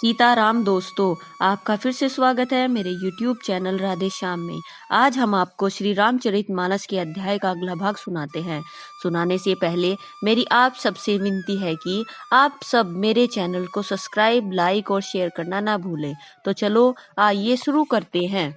सीताराम दोस्तों, आपका फिर से स्वागत है मेरे YouTube चैनल राधे श्याम में। आज हम आपको श्री रामचरितमानस के अध्याय का अगला भाग सुनाते हैं। सुनाने से पहले मेरी आप सबसे विनती है कि आप सब मेरे चैनल को सब्सक्राइब, लाइक और शेयर करना ना भूलें। तो चलो आइए शुरू करते हैं।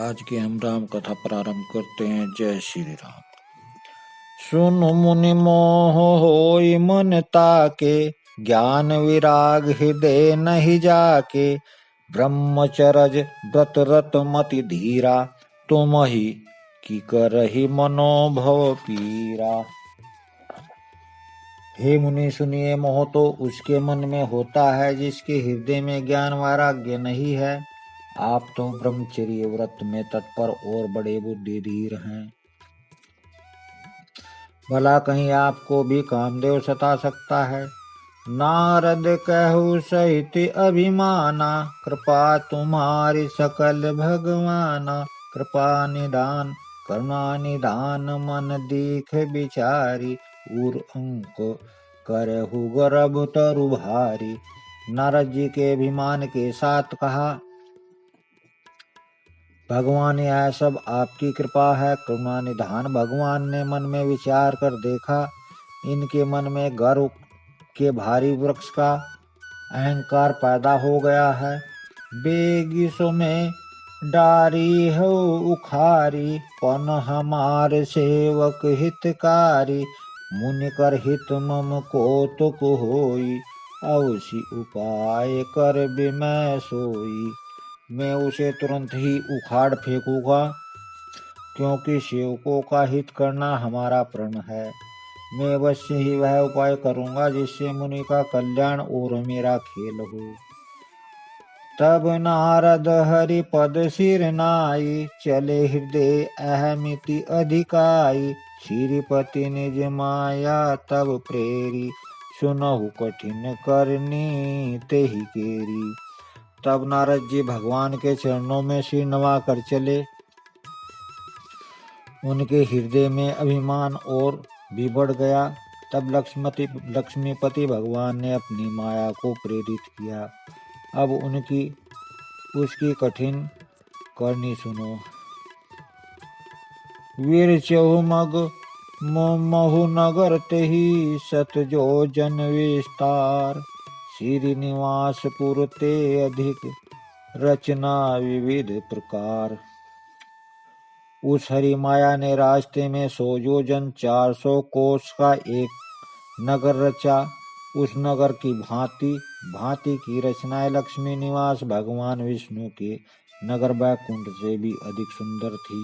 आज की हम राम कथा प्रारंभ करते हैं। जय श्री राम। सुनु मुनि मोह होई मन ताके, ज्ञान विराग हृदय नहीं जाके। ब्रह्मचरज व्रत रत मति धीरा, तुम ही की करहि मनोभव पीरा। हे मुनि सुनिए, मोह तो उसके मन में होता है जिसके हृदय में ज्ञान वैराग्य नहीं है। आप तो ब्रह्मचर्य व्रत में तत्पर और बड़े बुद्धिधीर हैं। भला कहीं आपको भी कामदेव सता सकता है। नारद कहु सहित अभिमाना, कृपा तुम्हारी सकल भगवाना। कृपा निदान करुणा निदान, मन दीख बिचारी। उर अंक करहु गर्भ तरु भारी। नारद जी के अभिमान के साथ कहा, भगवान यह सब आपकी कृपा है। करुणा निधान भगवान ने मन में विचार कर देखा। इनके मन में गर्व के भारी वृक्ष का अहंकार पैदा हो गया है। बेगिसो में डारी हो उखारी, पन हमार सेवक हितकारी। मुनि कर हित मम कौतुक होई, अवश्य उपाय कर बिमै सोई। मैं उसे तुरंत ही उखाड़ फेंकूंगा, क्योंकि सेवकों का हित करना हमारा प्रण है। मैं अवश्य ही वह उपाय करूंगा जिससे मुनि का कल्याण और मेरा खेल हो। तब नारद हरि पद सिर नाई, चले हृदय अहमिति अधिकाई। श्रीपति निज माया तब प्रेरी, सुनहु कठिन करनी तेहि केरी। तब नारद जी भगवान के चरणों में सिर नवा कर चले। उनके हृदय में अभिमान और भी बढ़ गया। तब लक्ष्मीपति भगवान ने अपनी माया को प्रेरित किया। अब उसकी कठिन करनी सुनो। वीर चहुमग महु नगर तेहि, सत जो जन विस्तार। श्रीनिवास पुर ते अधिक, रचना विविध प्रकार। उस हरि माया ने रास्ते में 100 योजन 400 कोस का एक नगर रचा। उस नगर की भांति भांति की रचनाएं लक्ष्मी निवास भगवान विष्णु के नगर बैकुंठ से भी अधिक सुंदर थी।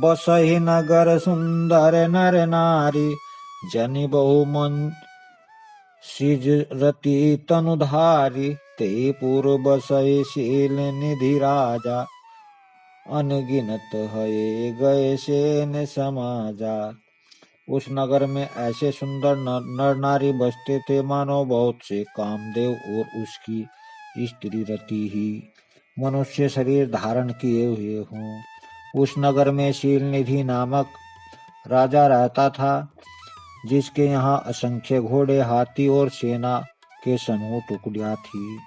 बसहि नगर सुंदर नर नारी, जनि बहु मन सिज रति तनुधारी। ते पुर बसहि शील निधि राजा, अनगिनत हये गए सेन समाजा। उस नगर में ऐसे सुंदर नर नारी बसते थे मानो बहुत से कामदेव और उसकी स्त्री रति ही मनुष्य शरीर धारण किए हुए हों। उस नगर में शील निधि नामक राजा रहता था, जिसके यहाँ असंख्य घोड़े, हाथी और सेना के समूह टुकड़ियां थी।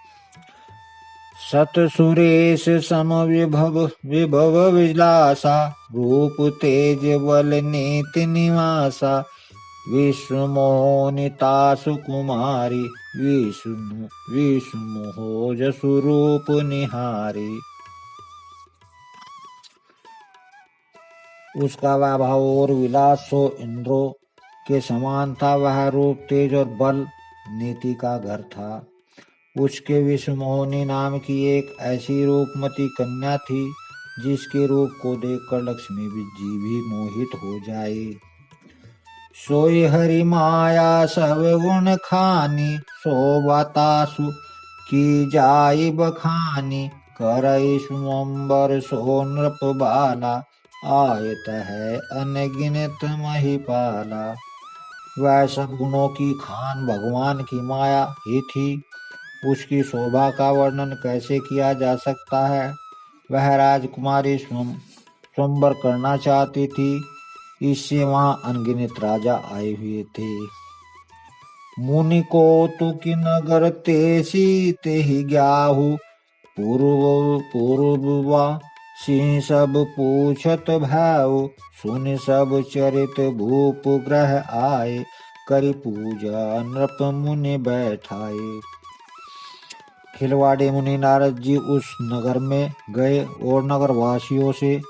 सत सुरेश सम विभव विलासा, रूप तेज बल नीति निवासा। विष्णु मोहनिता सुकुमारी, विष्णु मोह जसु रूप निहारी। उसका वैभव और विलास 100 इंद्रों के समान था। वह रूप तेज और बल नीति का घर था। उसके विषमोहिनी नाम की एक ऐसी रूपमती कन्या थी, जिसके रूप को देखकर लक्ष्मी जी भी मोहित हो जाए। सोई हरि माया सब गुण खानी, शोभातासु की जाई बखानी। करई स्वयंवर सो नृप बाला, आयत है अनगिनत महिपाला। वह सब गुणों की खान भगवान की माया ही थी। उसकी शोभा का वर्णन कैसे किया जा सकता है। वह राजकुमारी स्वयंवर करना चाहती थी, इससे वहां अनगिनत राजा आए हुए थे। मुनि कौतुकी नगर तेसी तेहि ग्याहु पूर्ववा सिंह सब पूछत भैउ सुन सब चरित भूप ग्रह आए करि पूजा नृप मुनि बैठाए। खिलवाड़े मुनि नारद जी उस नगर में गए और नगर वासियों से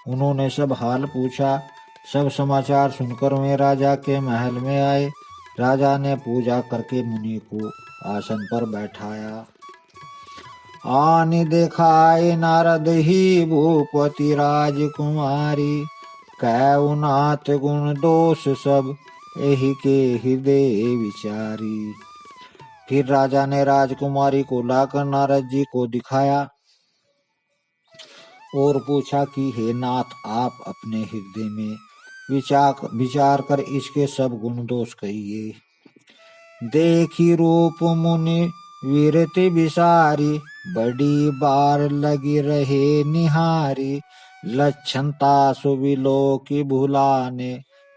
उन्होंने सब हाल पूछा। सब समाचार सुनकर वे राजा के महल में आए। राजा ने पूजा करके मुनि को आसन पर बैठाया। आनि देखाए नारद ही भूपति राजकुमारी कैउ नाथ गुण दोष सब एहि के हृदय विचारी। फिर राजा ने राजकुमारी को लाकर नारद जी को दिखाया और पूछा कि हे नाथ आप अपने हृदय में विचार कर इसके सब गुण दोष कहिए। देखी रूप मुनि वीरति विसारी बड़ी बार लगी रहे निहारी लक्षणता सुविलो की भुलाने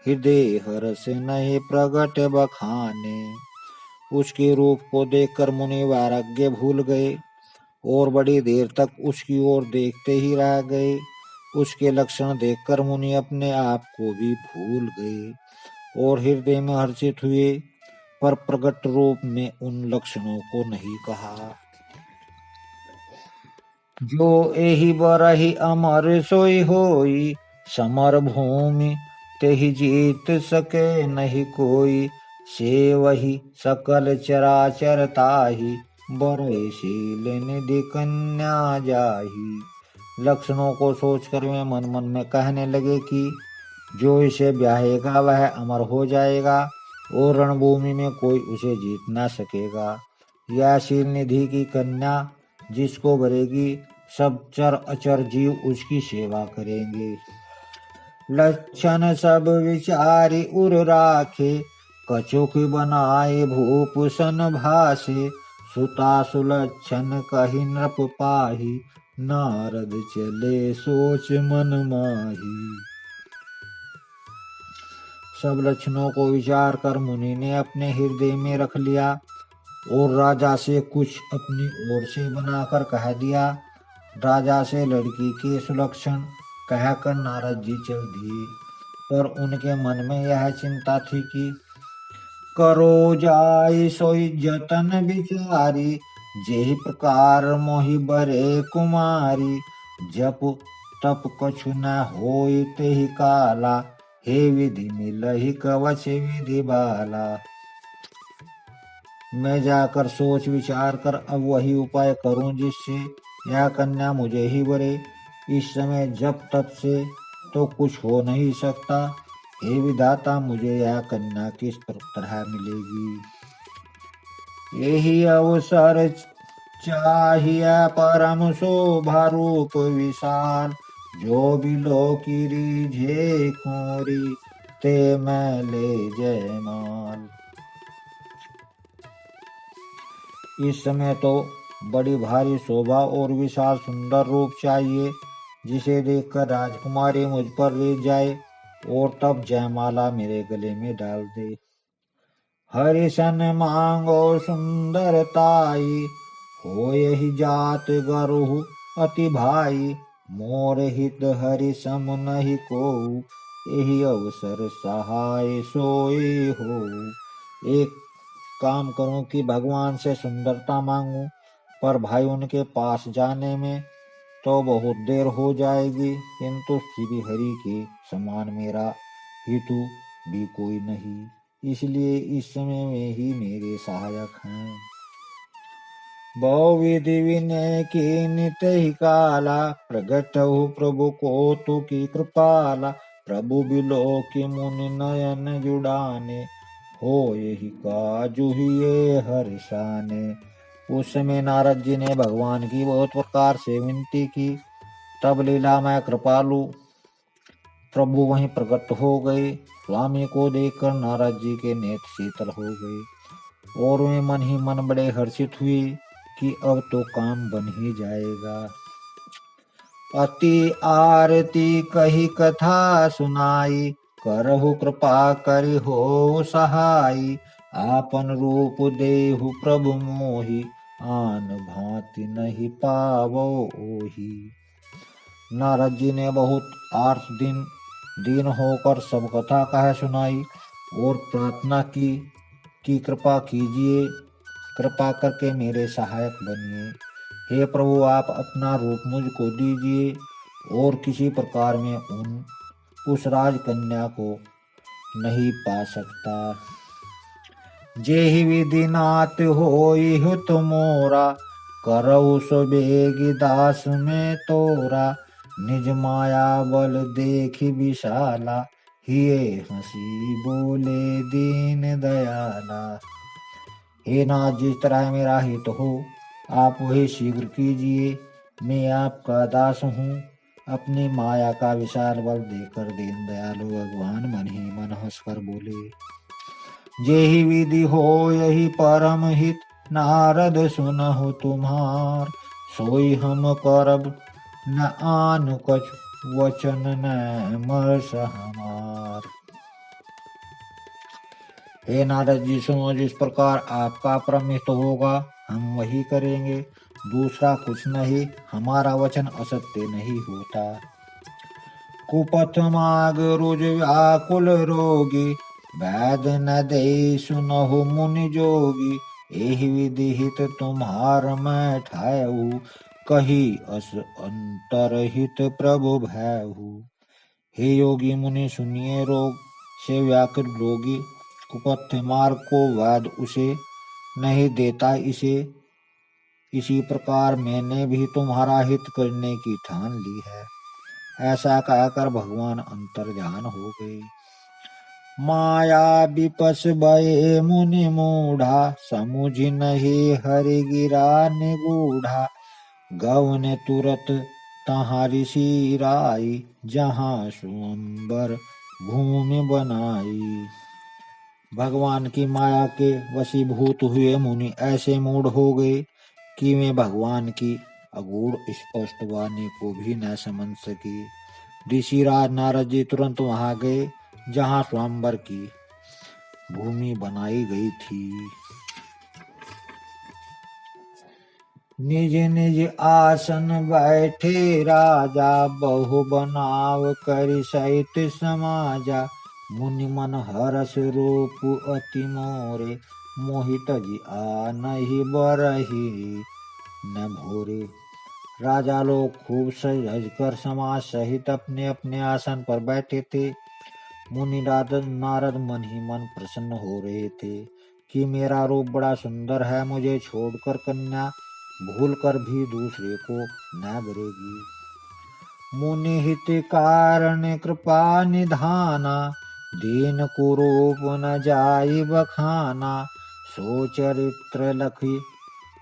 हृदय हर्ष नहीं प्रगट बखाने। उसके रूप को देखकर मुनि वैराग्य भूल गए और बड़ी देर तक उसकी ओर देखते ही रह गए। उसके लक्षण देखकर मुनि अपने आप को भी भूल गए और हृदय में हर्षित हुए पर प्रकट रूप में उन लक्षणों को नहीं कहा। जो एहि बरहि अमर सोई होई समर भूमि तेहि जीत सके नहीं कोई से वही सकल चराचर ताहि बरहि शील निधि कन्या जाही। लक्षणों को सोचकर वे मन मन में कहने लगे कि जो इसे ब्याहेगा वह अमर हो जाएगा और रणभूमि में कोई उसे जीत ना सकेगा। यह शील निधि की कन्या जिसको वरेगी सब चर अचर जीव उसकी सेवा करेंगे। लक्षण सब विचारी उर राखे कछुक बनाए भूप सन भासे सुता सुलक्षण कहि नृप पाही नारद चले सोच मन माही। सब लक्षणों को विचार कर मुनि ने अपने हृदय में रख लिया और राजा से कुछ अपनी ओर से बनाकर कह दिया। राजा से लड़की के सुलक्षण कहकर नारद जी चल दिए पर उनके मन में यह चिंता थी कि करो जाय सोई जतन बिचारी जेहि प्रकार मोहि बरे कुमारी जप तप कछु न होई तेहि काला हे विधि मिलहि कवच विधि बाला। मैं जाकर सोच विचार कर अब वही उपाय करूं जिससे यह कन्या मुझे ही वरे। इस समय जप तप से तो कुछ हो नहीं सकता। हे विधाता मुझे यह कन्या किस तरह मिलेगी। यही अवसर चाहिए परम शोभा रूप विशाल जो बिलो की रीझे कोरी ते मैं ले जयमाल। इस समय तो बड़ी भारी शोभा और विशाल सुंदर रूप चाहिए जिसे देखकर राजकुमारी मुझ पर रीझ जाए और तब जयमाला मेरे गले में डाल दे। हरिशन मांगो सुंदरताई हो यही जात गरुहु अति भाई मोर हित हरि सम नहीं को यही अवसर सहाय सोए हो। एक काम करूं कि भगवान से सुंदरता मांगूं पर भाई उनके पास जाने में तो बहुत देर हो जाएगी किंतु श्री हरि के समान मेरा हितु भी कोई नहीं इसलिए इस समय में ही मेरे सहायक हैं। बहुविधि विनय की नित ही काला प्रगट हो प्रभु को तु की कृपाला प्रभु बिलो की मुनि नयन जुड़ाने हो यही काजु ये हर्षाने। उस समय नारद जी ने भगवान की बहुत प्रकार से विनती की तब लीलामय कृपालु प्रभु वहीं प्रकट हो गए। स्वामी को देखकर नारद जी के नेत्र शीतल हो गए और वे मन ही मन बड़े हर्षित हुए कि अब तो काम बन ही जाएगा। अति आरती कही कथा सुनाई करहु कृपा करि हो सहाई आपन रूप देहु प्रभु मोहि, आन भांति नहीं पावो ओहि। नारद जी ने बहुत आठ दीन होकर सब कथा कह सुनाई और प्रार्थना की कि कृपा कीजिए, कृपा करके मेरे सहायक बनिए। हे प्रभु, आप अपना रूप मुझको दीजिए और किसी प्रकार में उस राजकन्या को नहीं पा सकता। जेहि विधि नाथ होई हुत मोरा, करऊ सुबेगी दास में तोरा। निज माया बल देखी विशाला, हिये हंसी बोले दीन दयाला। हे नाथ, जिस तरह मेरा हित हो आप वही शीघ्र कीजिए। मैं आपका दास हूँ। अपनी माया का विशाल बल देकर दीन दयालु भगवान मन ही मन हंसकर बोले। जेहि विधि हो यही परम हित, नारद सुनहु तुम्हार। सोई हम करब न आन कछु, वचन न मर्ष हमार। हे नारद जी, सुनो, जिस प्रकार आपका परम हित होगा हम वही करेंगे, दूसरा कुछ नहीं। हमारा वचन असत्य नहीं होता। कुपथ माग रुज व्याकुल रोगी, वैद न दे सुनहु मुनि जोगी। एहि विधि हित तुम्हार मैं ठायहु, कही अस अंतरहित प्रभु भयहु। हे योगी मुनि सुनिए, रोग से व्याकुल रोगी, कुपथ मार्ग को वैद उसे नहीं देता इसे। इसी प्रकार मैंने भी तुम्हारा हित करने की ठान ली है। ऐसा कहकर भगवान अंतर्ध्यान हो गए। माया विपस भये मुनि मूढ़ा, समुझ नहीं हरि गिरा निगूढ़ा। गवन तुरत तहाँ ऋषि राई, जहाँ स्वयंवर भूमि बनाई। भगवान की माया के वशीभूत हुए मुनि ऐसे मूढ़ हो गए कि वे भगवान की अगूढ़ स्पष्ट वाणी को भी न समझ सके। ऋषिराज नारद जी तुरंत वहां गए जहां स्वयंवर की भूमि बनाई गई थी। निज निज आसन बैठे राजा, बहु बनाव करि सहित समाजा। मुनि मन हरस रूप अति मोरे, मोहित जी आनहि बरहि न भोरे। राजा लोग खूब सज कर समाज सहित अपने अपने आसन पर बैठे थे। मुनि नारद मन ही मन प्रसन्न हो रहे थे कि मेरा रूप बड़ा सुंदर है, मुझे छोड़कर कन्या भूल कर भी दूसरे को न बरेगी। मुनि हित कारण कृपा निधाना, दीन कुरूप न जाई बखाना। सो चरित्र लखी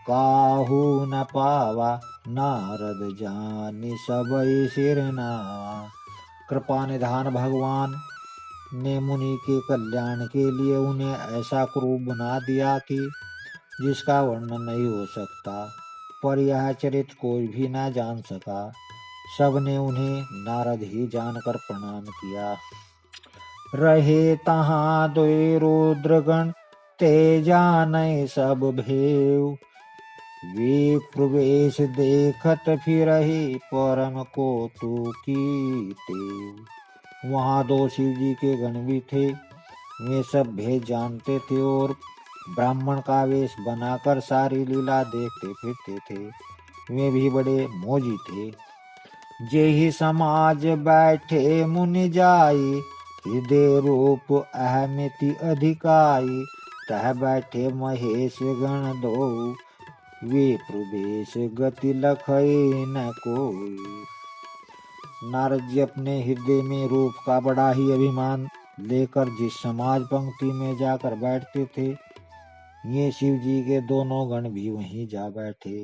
काहू न पावा, नारद जानी सबई सिर नावा। कृपा निधान भगवान ने मुनि के कल्याण के लिए उन्हें ऐसा क्रूप बना दिया कि जिसका वर्णन नहीं हो सकता, पर यह चरित्र कोई भी न जान सका। सबने उन्हें नारद ही जानकर प्रणाम किया। रहे तहाँ दोई रुद्रगण, ते जाने सब भेव। वे प्रवेश देखत फिरहि, परम कौतुकी तेव। वहां दो शिव जी के गण भी थे। वे सब भेद जानते थे और ब्राह्मण का वेश बनाकर सारी लीला देखते फिरते थे। वे भी बड़े मोजी थे। जेहि समाज बैठे मुनि जाई, हृदय रूप अहमिति अधिकाई। तह बैठे महेश गण दो, वे प्रवेश गति लखई न कोई। नारद जी अपने हृदय में रूप का बड़ा ही अभिमान लेकर जिस समाज पंक्ति में जाकर बैठते थे, ये शिव जी के दोनों गण भी वहीं जा बैठे।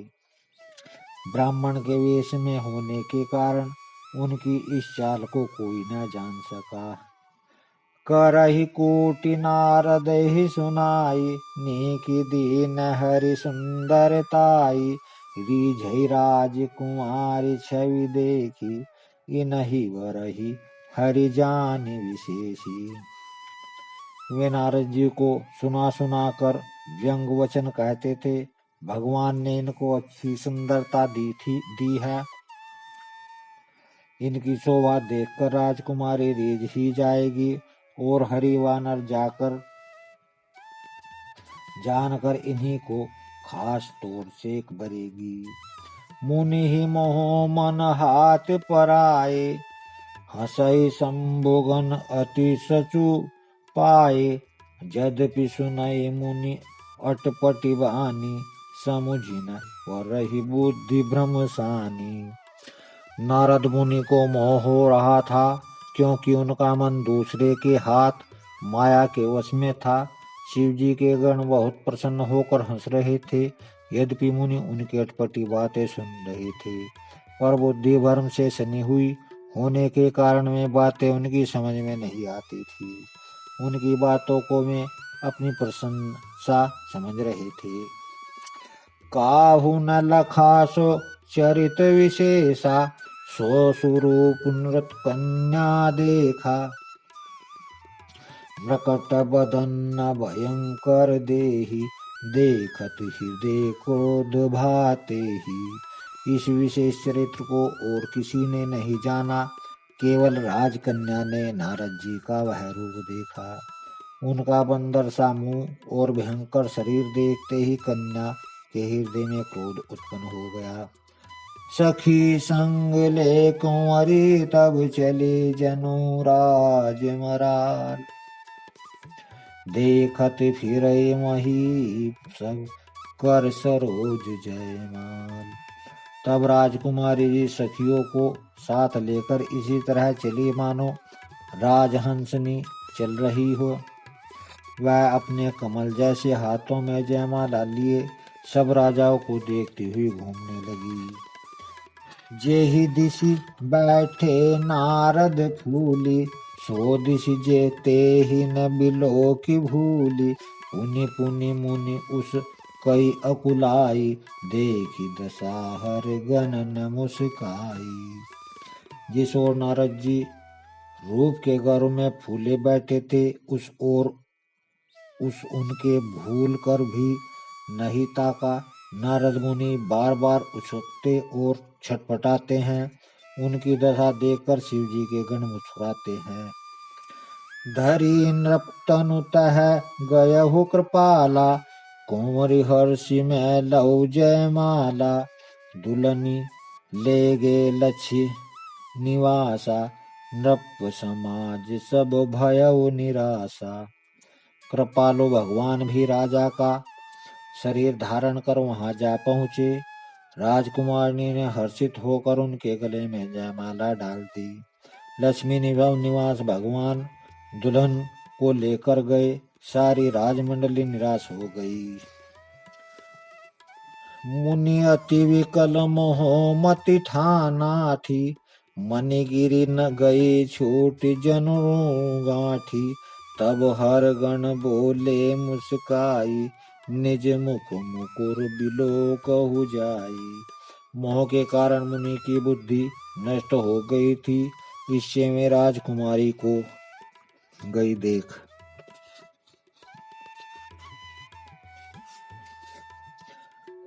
ब्राह्मण के वेश में होने के कारण उनकी इस चाल को कोई न जान सका। करहि कोटि नारद ही सुनाई, नीकी दीन हरि सुंदरताई। रिझई राजकुमारी छवि देखी, इनहि वरहि हरि जानि विशेषी। वे नारद जी को सुना सुना कर व्यंग वचन कहते थे। भगवान ने इनको अच्छी सुंदरता दी है। इनकी शोभा देखकर राजकुमारी रीझ ही जाएगी और हरिवानर जानकर इन्हीं को खास तौर से बरेगी। मुनि ही मोह मन हाथ पराए, हंसई संभोगन अति सचु पाए। यद्यपि सुनई मुनि अटपटी बानी, समुझी न वरहि बुद्धि भ्रम सानी। नारद मुनि को मोह हो रहा था, क्योंकि उनका मन दूसरे के हाथ माया के वश में था। शिव जी के गण बहुत प्रसन्न होकर हंस रहे थे। यद्यपि मुनि उनकी अटपटी बातें सुन रहे थे, पर बुद्धि भ्रम से सनी हुई होने के कारण वे बातें उनकी समझ में नहीं आती थी। उनकी बातों को वे अपनी प्रशंसा समझ रहे थे। काहू न लखासो चरित विशेषा, सो स्वरूप नृत कन्या देखा। मृकट बदन भयंकर देही, देखत हृदय क्रोध भाते ही। इस विशेष चरित्र को और किसी ने नहीं जाना, केवल राजकन्या ने नारद जी का वह रूप देखा। उनका बंदर सा मुंह और भयंकर शरीर देखते ही कन्या के हृदय में क्रोध उत्पन्न हो गया। सखी संग ले कुंवरी तब चले जनु राज मराल, देखत फिरे मही सब कर सरोज जयमाल। तब राजकुमारी जी सखियों को साथ लेकर इसी तरह चली मानो राजहंसनी चल रही हो। वह अपने कमल जैसे हाथों में जयमाला लिए सब राजाओं को देखती हुई घूमने लगी। जेहि दिशि बैठे नारद फूली, सो दिशि जेते ही न बिलो की भूली। पुनि पुनि मुनि उस कई अकुलाई, देखी दशा हर गण न मुस्काई। जिस ओर नारद जी रूप के गर्व में फूले बैठे थे, उस उनके भूल कर भी नहीं ताका। नारद मुनि बार बार उछलते और छटपटाते हैं। उनकी दशा देखकर शिव जी के गण मुस्कुराते हैं। धरी नृपतनु तह गयहु कृपाला, कुंवरी हर्षि में लऊ जयमाला। दुलनी ले गे लक्ष्य निवासा, नृप समाज सब भयउ निराशा। कृपालु भगवान भी राजा का शरीर धारण कर वहां जा पहुंचे। राजकुमारी ने हर्षित होकर उनके गले में जयमाला डाल दी। लक्ष्मी निवास भगवान दुल्हन को लेकर गए। सारी राजमंडली निराश हो गई। मुनि अति विकल मोह मति ठाना थी, मणिगिरि न गई छूट जनु गांठी। तब हर गण बोले मुस्काई, निज मुख मुकुर बिलो कहु जाई। मोह के कारण मुनि की बुद्धि नष्ट हो गई थी। इससे में राजकुमारी को गई देख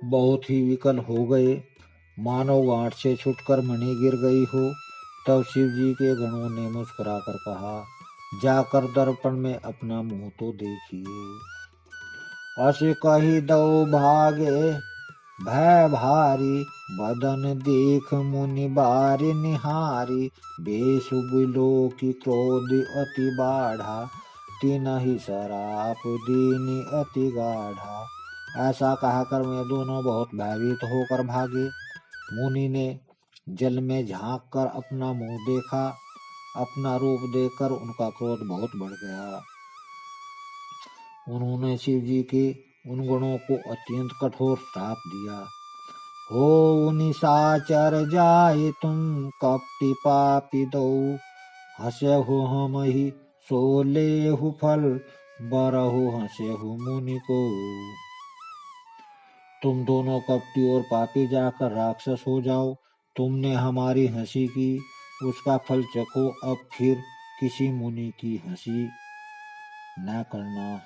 बहुत ही विकल हो गए, मानो गांठ से छूटकर मणि गिर गई हो। तब शिव जी के गणों ने मुस्कुराकर कहा, जाकर दर्पण में अपना मुंह तो देखिए। अस कही दो भागे भय भारी, बदन देख मुनि बारी निहारी। बेसु बिलो की क्रोध अति बाढ़ा, तिनहि सराप दीनी अति गाढ़ा। ऐसा कहकर वे दोनों बहुत भयभीत होकर भागे। मुनि ने जल में झांक कर अपना मुंह देखा। अपना रूप देखकर उनका क्रोध बहुत बढ़ गया। उन्होंने शिव जी के उन गुणों को अत्यंत कठोर श्राप दिया। हो निशाचर जाए तुम कपटी पापी दो, हंसहु हम ही सो लेहु फल, बरहु हंसहु मुनि को। तुम दोनों कपटी और पापी जाकर राक्षस हो जाओ। तुमने हमारी हंसी की, उसका फल चखो। अब फिर किसी मुनि की हंसी न करना।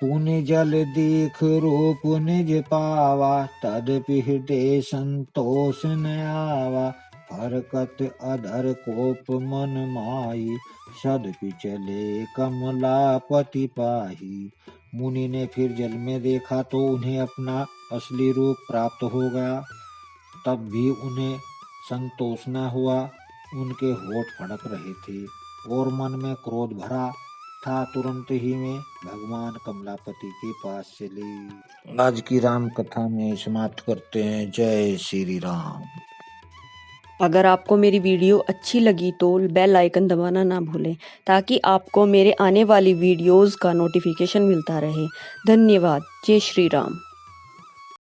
पुनि जल देख रूप निज पावा, तदपि हृदय संतोष न आवा। फरकत अधर कोप मन माही, सदपि चले कमलापति पाही। मुनि ने फिर जल में देखा तो उन्हें अपना असली रूप प्राप्त हो गया, तब भी उन्हें संतोष न हुआ। उनके होठ फड़क रहे थे और मन में क्रोध भरा था। तुरंत ही में भगवान कमलापति के पास चले। आज की राम कथा में समाप्त करते हैं। जय श्री राम। अगर आपको मेरी वीडियो अच्छी लगी तो बेल आइकन दबाना ना भूलें, ताकि आपको मेरे आने वाली वीडियोस का नोटिफिकेशन मिलता रहे। धन्यवाद। जय श्री राम।